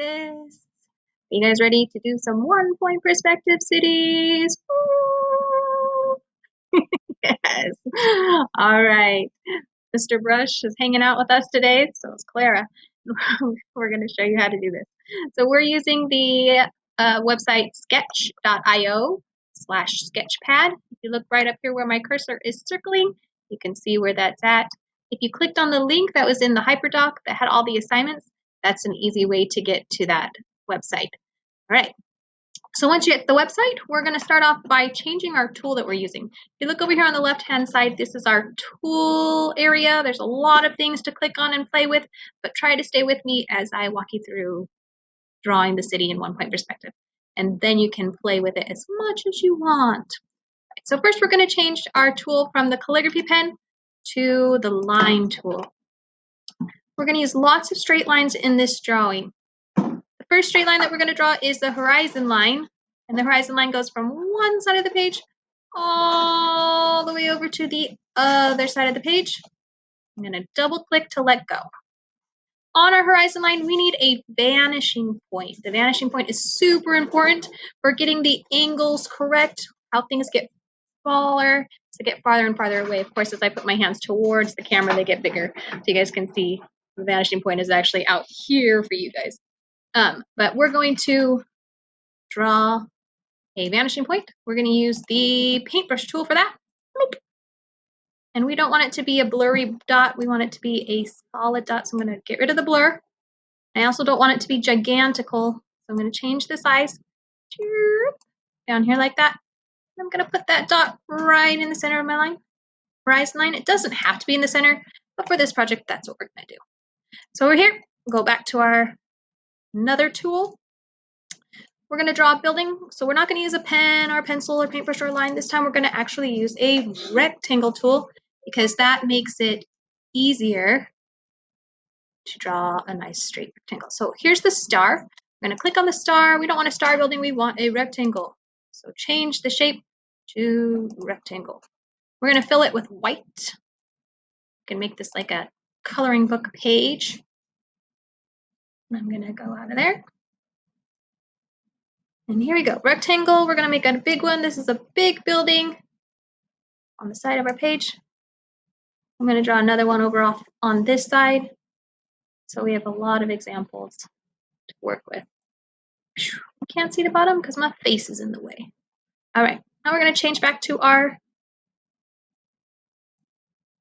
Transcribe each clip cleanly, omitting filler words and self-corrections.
artists. Are you guys ready to do some 1-point perspective cities? Woo! Yes. All right. Mr. Brush is hanging out with us today, so is Clara. We're going to show you how to do this. So we're using the website sketch.io/sketchpad. If you look right up here where my cursor is circling, you can see where that's at. If you clicked on the link that was in the hyperdoc that had all the assignments, that's an easy way to get to that website. All right. So once you're at the website, we're going to start off by changing our tool that we're using. If you look over here on the left-hand side, this is our tool area. There's a lot of things to click on and play with, but try to stay with me as I walk you through drawing the city in 1-point perspective. And then you can play with it as much as you want. Right, so first we're going to change our tool from the calligraphy pen to the line tool. We're going to use lots of straight lines in this drawing. The first straight line that we're going to draw is the horizon line, and the horizon line goes from one side of the page all the way over to the other side of the page. I'm going to double click to let go. On our horizon line, we need a vanishing point. The vanishing point is super important for getting the angles correct, how things get smaller, to get farther and farther away. Of course, as I put my hands towards the camera, they get bigger. So you guys can see the vanishing point is actually out here for you guys. But we're going to draw a vanishing point. We're going to use the paintbrush tool for that. And we don't want it to be a blurry dot. We want it to be a solid dot. So I'm going to get rid of the blur. I also don't want it to be gigantical. So I'm going to change the size down here like that. I'm going to put that dot right in the center of my line. Horizon line. It doesn't have to be in the center, but for this project, that's what we're going to do. So over here, we'll go back to our another tool. We're going to draw a building. So we're not going to use a pen or a pencil or paintbrush or a line. This time we're going to actually use a rectangle tool because that makes it easier to draw a nice straight rectangle. So here's the star. We're going to click on the star. We don't want a star building. We want a rectangle. So change the shape to rectangle. We're going to fill it with white. You can make this like a coloring book page. I'm going to go out of there. And here we go, rectangle. We're going to make a big one. This is a big building on the side of our page. I'm going to draw another one over off on this side. So we have a lot of examples to work with. I can't see the bottom because my face is in the way. All right, now we're going to change back to our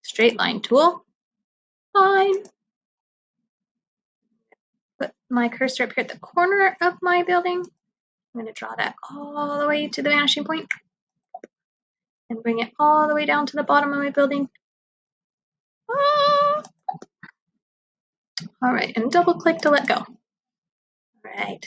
straight line tool. Line. Put my cursor up here at the corner of my building. I'm going to draw that all the way to the vanishing point and bring it all the way down to the bottom of my building. Ah. All right, and double click to let go. All right,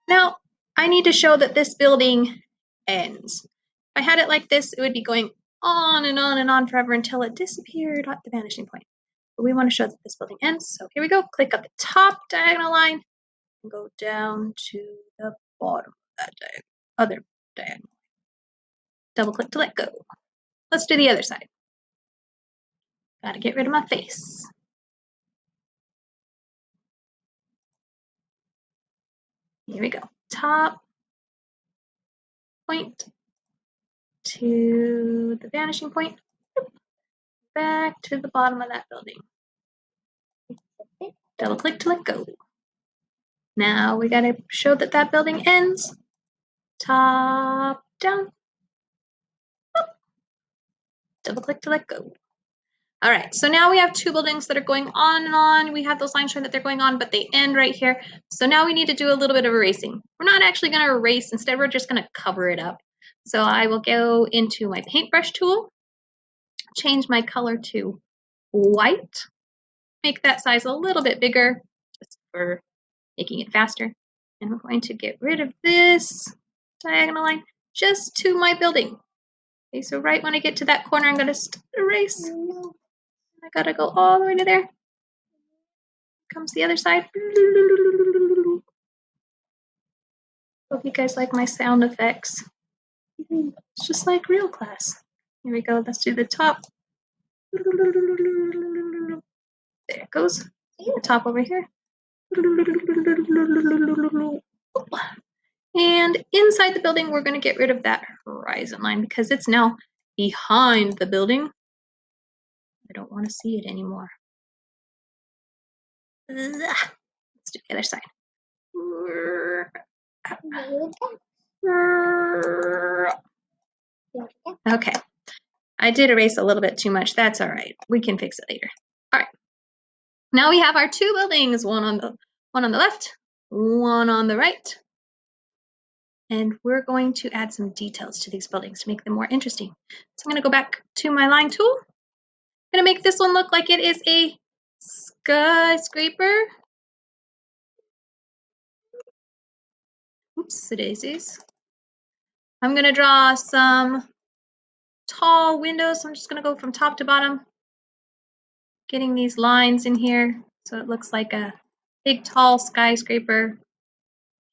now I need to show that this building ends. If I had it like this, it would be going on and on and on forever until it disappeared at the vanishing point. But we want to show that this building ends. So here we go, click up the top diagonal line and go down to the bottom of that other diagonal. Double click to let go. Let's do the other side. Gotta get rid of my face. Here we go. Top point to the vanishing point. Back to the bottom of that building. Double click to let go. Now we gotta show that that building ends. Top down. Double click to let go. All right, so now we have two buildings that are going on and on. We have those lines showing that they're going on, but they end right here. So now we need to do a little bit of erasing. We're not actually going to erase. Instead, we're just going to cover it up. So I will go into my paintbrush tool, change my color to white, make that size a little bit bigger just for making it faster. And we're going to get rid of this diagonal line just to my building. Okay, so right when I get to that corner, I'm going to erase. I gotta go all the way to there. Comes the other side. Hope you guys like my sound effects. It's just like real class. Here we go. Let's do the top. There it goes. The top over here. And inside the building, we're going to get rid of that horizon line because it's now behind the building. I don't want to see it anymore. Let's do the other side. Okay. I did erase a little bit too much. That's all right. We can fix it later. All right. Now we have our two buildings, one on the left, one on the right. And we're going to add some details to these buildings to make them more interesting. So I'm going to go back to my line tool. I'm going to make this one look like it is a skyscraper. Oops, daisies. I'm going to draw some tall windows. So I'm just going to go from top to bottom, getting these lines in here so it looks like a big tall skyscraper.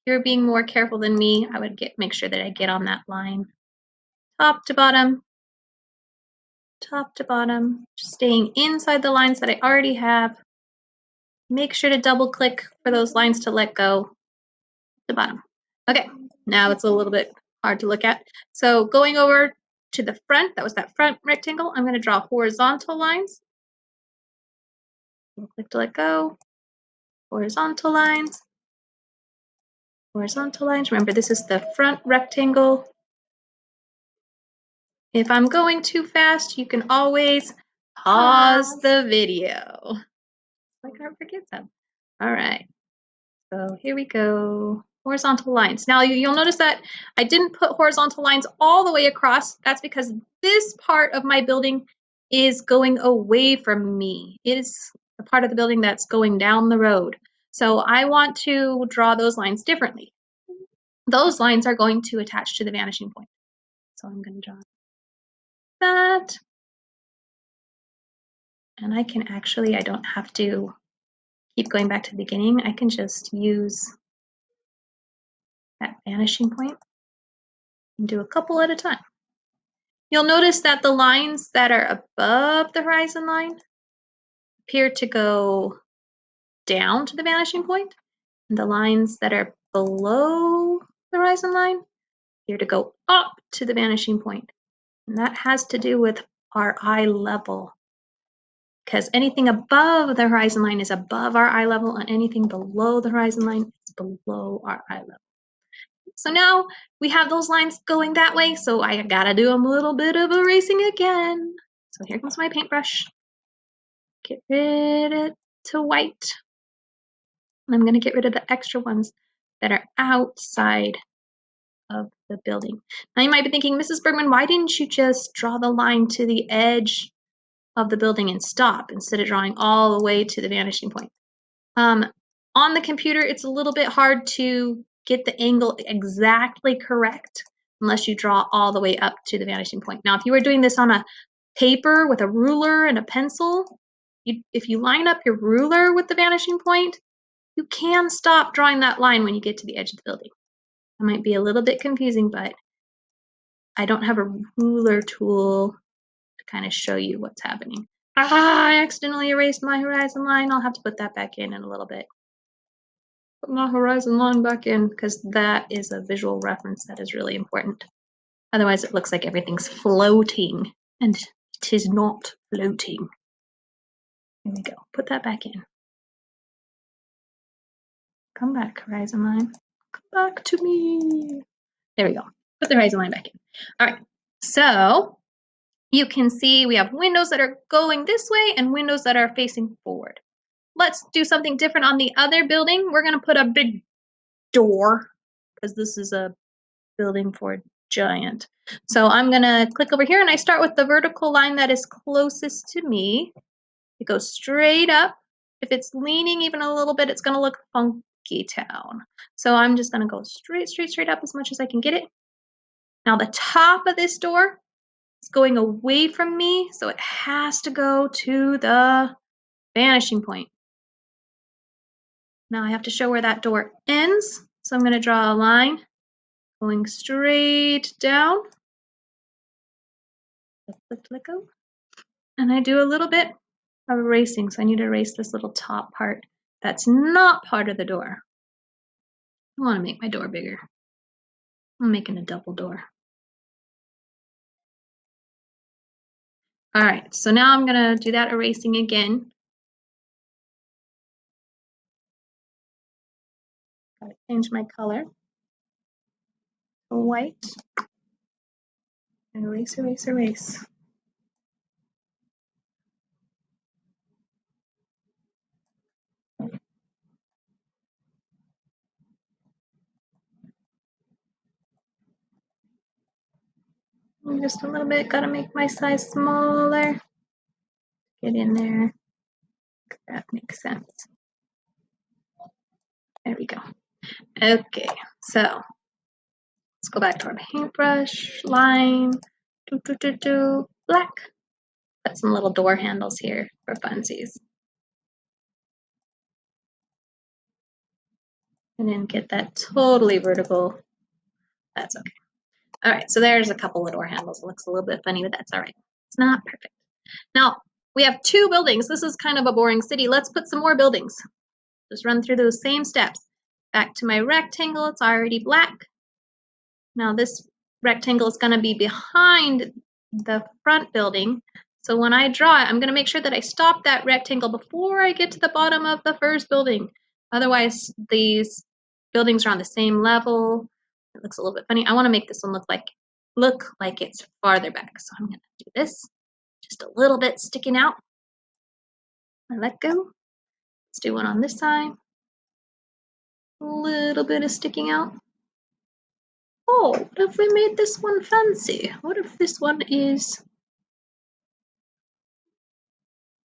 If you're being more careful than me, I would make sure that I get on that line. Top to bottom, just staying inside the lines that I already have. Make sure to double click for those lines to let go to the bottom. Okay, now it's a little bit hard to look at. So going over to the front, that was that front rectangle, I'm going to draw horizontal lines. Click to let go. Horizontal lines. Horizontal lines. Remember, this is the front rectangle. If I'm going too fast, you can always pause the video. I can't forget them. All right. So here we go. Horizontal lines. Now you'll notice that I didn't put horizontal lines all the way across. That's because this part of my building is going away from me. It is a part of the building that's going down the road. So I want to draw those lines differently. Those lines are going to attach to the vanishing point. So I'm going to draw that. And I can actually, I don't have to keep going back to the beginning. I can just use that vanishing point and do a couple at a time. You'll notice that the lines that are above the horizon line appear to go down to the vanishing point, and the lines that are below the horizon line appear to go up to the vanishing point. And that has to do with our eye level, because anything above the horizon line is above our eye level, and anything below the horizon line is below our eye level. So now we have those lines going that way, so I gotta do a little bit of erasing again. So here comes my paintbrush. Get rid of it to white. And I'm going to get rid of the extra ones that are outside of the building. Now you might be thinking, Mrs. Bergman, why didn't you just draw the line to the edge of the building and stop instead of drawing all the way to the vanishing point? On the computer, it's a little bit hard to get the angle exactly correct unless you draw all the way up to the vanishing point. Now, if you were doing this on a paper with a ruler and a pencil, if you line up your ruler with the vanishing point, you can stop drawing that line when you get to the edge of the building. That might be a little bit confusing, but I don't have a ruler tool to kind of show you what's happening. I accidentally erased my horizon line. I'll have to put that back in a little bit. Put my horizon line back in because that is a visual reference that is really important. Otherwise, it looks like everything's floating, and it is not floating. Here we go. Put that back in. Come back, horizon line. Come back to me. There we go. Put the horizon line back in. All right. So you can see we have windows that are going this way and windows that are facing forward. Let's do something different on the other building. We're going to put a big door because this is a building for giant. So I'm going to click over here and I start with the vertical line that is closest to me. It goes straight up. If it's leaning even a little bit, it's going to look funky town. So I'm just going to go straight up as much as I can get it. Now the top of this door is going away from me, so it has to go to the vanishing point. Now I have to show where that door ends, so I'm going to draw a line going straight down. Let go. And I do a little bit of erasing, so I need to erase this little top part That's not part of the door. I want to make my door bigger. I'm making a double door. All right, so now I'm gonna do that erasing again. Gotta change my color to white. And erase, erase, erase. And just a little bit, gotta make my size smaller. Get in there. That makes sense. There we go. Okay, so let's go back to our paintbrush, line, black. Put some little door handles here for funsies. And then get that totally vertical. That's okay. All right, so there's a couple of door handles. It looks a little bit funny, but that's all right. It's not perfect. Now, we have 2 buildings. This is kind of a boring city. Let's put some more buildings. Just run through those same steps. Back to my rectangle, it's already black. Now this rectangle is gonna be behind the front building. So when I draw it, I'm gonna make sure that I stop that rectangle before I get to the bottom of the first building. Otherwise, these buildings are on the same level. It looks a little bit funny. I wanna make this one look like it's farther back. So I'm gonna do this, just a little bit sticking out. I let go. Let's do one on this side. A little bit of sticking out. Oh, what if we made this one fancy? What if this one is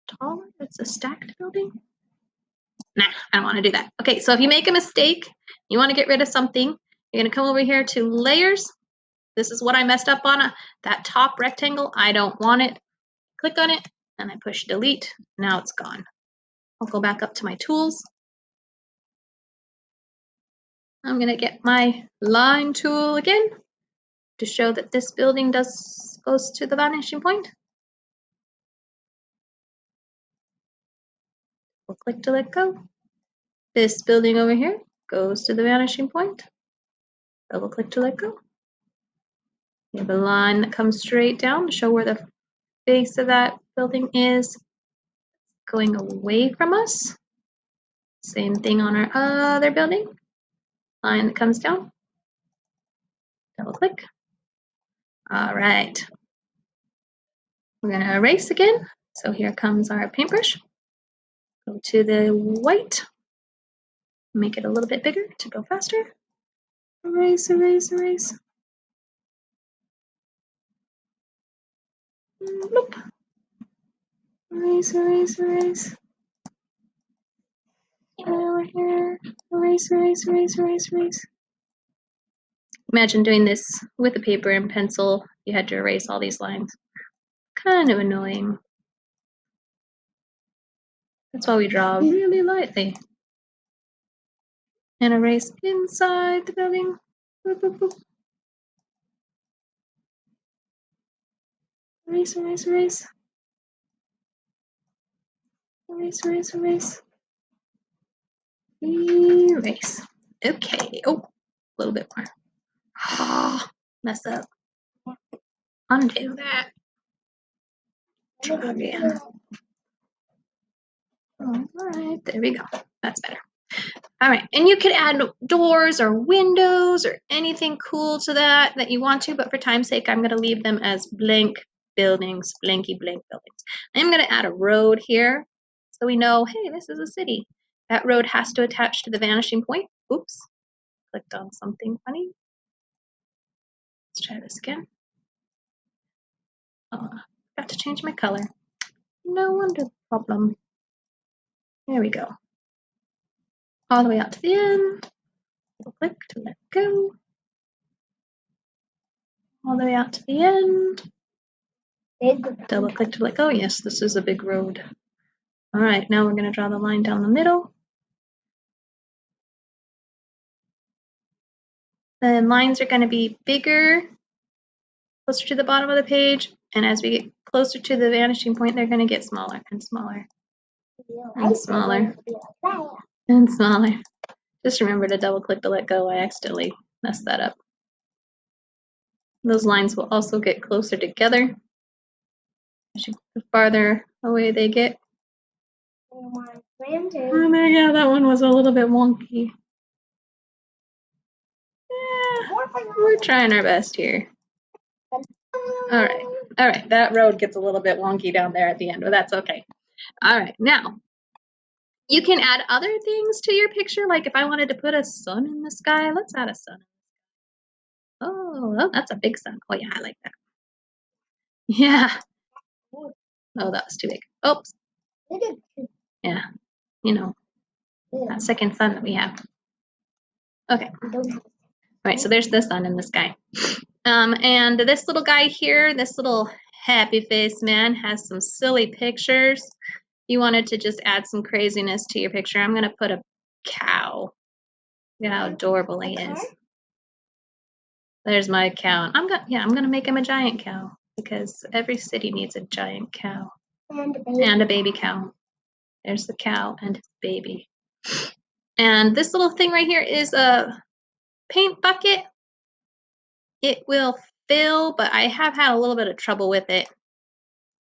taller? It's a stacked building? Nah, I don't want to do that. Okay, so if you make a mistake, you want to get rid of something, you're going to come over here to layers. This is what I messed up on. That top rectangle, I don't want it. Click on it, and I push delete. Now it's gone. I'll go back up to my tools. I'm going to get my line tool again to show that this building goes to the vanishing point. We'll click to let go. This building over here goes to the vanishing point. Double click to let go. You have a line that comes straight down to show where the face of that building is going away from us. Same thing on our other building. Line that comes down. Double click. All right. We're going to erase again. So here comes our paintbrush. Go to the white. Make it a little bit bigger to go faster. Erase, erase, erase. Nope. Erase, erase, erase. Over here. Erase, erase, erase, erase, erase. Imagine doing this with a paper and pencil. You had to erase all these lines. Kind of annoying. That's why we draw really lightly. And erase inside the building. Boop, boop, boop. Erase, erase, erase. Erase, erase, erase. Erase. Okay. Oh, a little bit more. Ah, mess up. Undo that. Try again. All right, there we go. That's better. All right, and you could add doors or windows or anything cool to that you want to, but for time's sake, I'm going to leave them as blank buildings, blanky blank buildings. I'm going to add a road here so we know, hey, this is a city. That road has to attach to the vanishing point. Oops, clicked on something funny. Let's try this again. Oh, got to change my color. No wonder the problem. There we go. All the way out to the end. Double click to let go. All the way out to the end. Double click to let go. Yes, this is a big road. All right, now we're going to draw the line down the middle. The lines are going to be bigger, closer to the bottom of the page, and as we get closer to the vanishing point, they're going to get smaller and smaller. And smaller. And smaller. Just remember to double click to let go. I accidentally messed that up. Those lines will also get closer together the farther away they get. Yeah, that one was a little bit wonky. Yeah, we're trying our best here. All right, that road gets a little bit wonky down there at the end, but that's okay. All right, now you can add other things to your picture, like if I wanted to put a sun in the sky, let's add a sun. Oh, that's a big sun. Oh yeah, I like that. Yeah. Oh, that was too big. Oops. Yeah, you know, that second sun that we have. Okay. All right, so there's the sun in the sky. And this little guy here, this little happy face man has some silly pictures. You wanted to just add some craziness to your picture. I'm gonna put a cow. Look at how adorable he is. There's my cow. I'm gonna make him a giant cow because every city needs a giant cow. And a baby cow. There's the cow and his baby. And this little thing right here is a paint bucket. It will fill, but I have had a little bit of trouble with it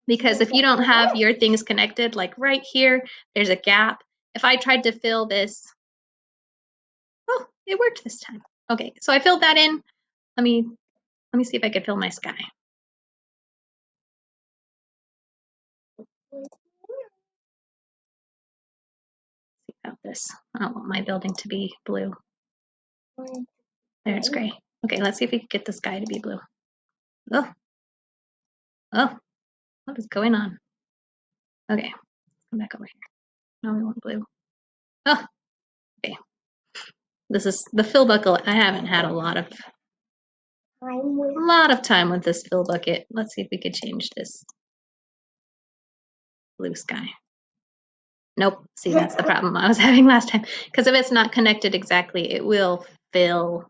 because if you don't have your things connected, like right here, there's a gap. If I tried to fill this, oh, it worked this time. Okay, so I filled that in. Let me see if I can fill my sky. See about this. I don't want my building to be blue. There, it's gray. Okay, let's see if we can get the sky to be blue. Oh, what is going on? Okay, come back over here. Now we want blue. Oh, okay. This is the fill bucket. I haven't had a lot of time with this fill bucket. Let's see if we could change this blue sky. Nope. See, that's the problem I was having last time. Because if it's not connected exactly, it will fill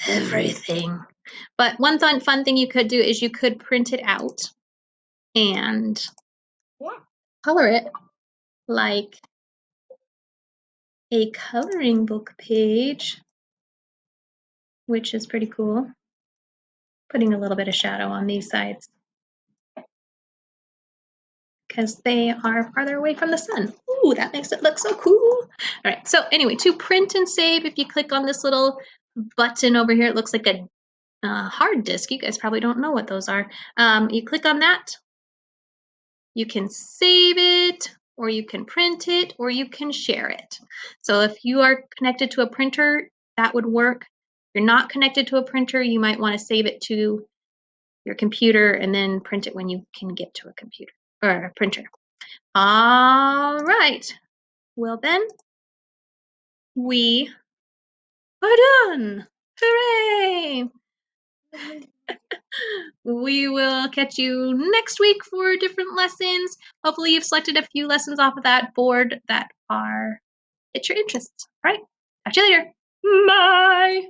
everything. But one fun thing you could do is you could print it out and color it like a coloring book page, which is pretty cool. Putting a little bit of shadow on these sides because they are farther away from the sun. Ooh, that makes it look so cool. All right, so anyway, to print and save, if you click on this little button over here, it looks like a hard disk. You guys probably don't know what those are. You click on that, you can save it, or you can print it, or you can share it. So if you are connected to a printer, that would work. If you're not connected to a printer, you might want to save it to your computer and then print it when you can get to a computer or a printer. All right. Well then, we are done. Hooray! We will catch you next week for different lessons. Hopefully you've selected a few lessons off of that board that are at your interests. All right. Talk to you later. Bye.